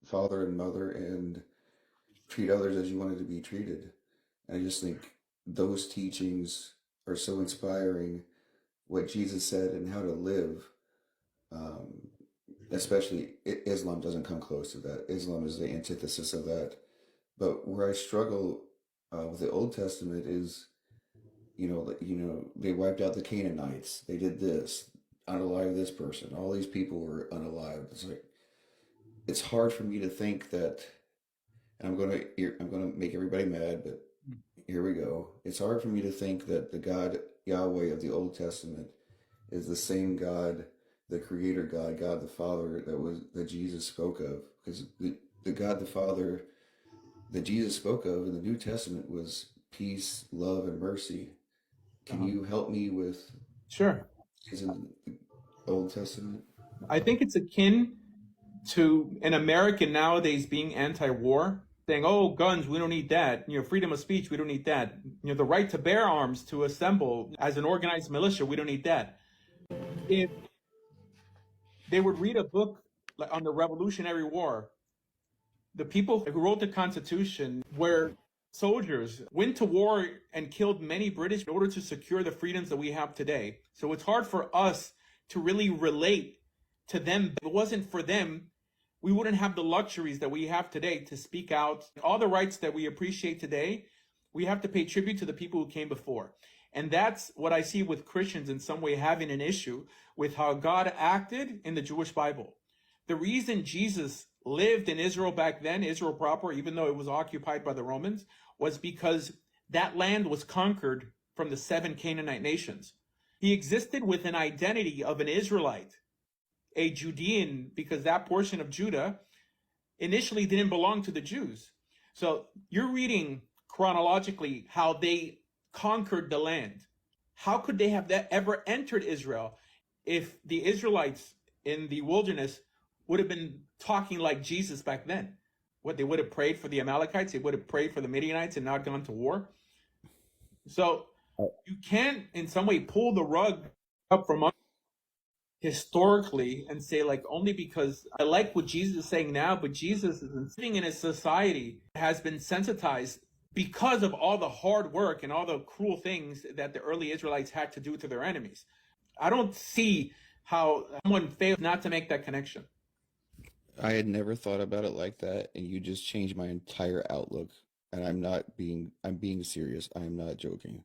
father and mother and treat others as you wanted to be treated. And I just think those teachings are so inspiring, what Jesus said and how to live. Um, Especially Islam doesn't come close to that. Islam is the antithesis of that. But where I struggle with the Old Testament is, they wiped out the Canaanites. They did this, unalive this person. All these people were unalived. It's like it's hard for me to think that. And I'm gonna make everybody mad, but here we go. It's hard for me to think that the God Yahweh of the Old Testament is the same God, the Creator God, God the Father that Jesus spoke of, because the God the Father that Jesus spoke of in the New Testament was peace, love, and mercy. Can Uh-huh. you help me with Sure. is in the Old Testament? I think it's akin to an American nowadays being anti-war, saying, "Oh, guns, we don't need that. Freedom of speech, we don't need that. The right to bear arms, to assemble as an organized militia, we don't need that." If they would read a book like on the Revolutionary War, the people who wrote the Constitution were soldiers, went to war and killed many British in order to secure the freedoms that we have today. So it's hard for us to really relate to them. If it wasn't for them, we wouldn't have the luxuries that we have today to speak out. All the rights that we appreciate today, we have to pay tribute to the people who came before. And that's what I see with Christians in some way having an issue with how God acted in the Jewish Bible. The reason Jesus lived in Israel back then, Israel proper, even though it was occupied by the Romans, was because that land was conquered from the 7 Canaanite nations. He existed with an identity of an Israelite, a Judean, because that portion of Judah initially didn't belong to the Jews. So you're reading chronologically how they conquered the land. How could they have that ever entered Israel if the Israelites in the wilderness would have been talking like Jesus back then? What, they would have prayed for the Amalekites, they would have prayed for the Midianites and not gone to war. So you can't in some way pull the rug up from under historically and say, like, only because I like what Jesus is saying now, but Jesus is living in a society that has been sensitized because of all the hard work and all the cruel things that the early Israelites had to do to their enemies. I don't see how someone fails not to make that connection. I had never thought about it like that, and you just changed my entire outlook. And I'm being serious. I'm not joking.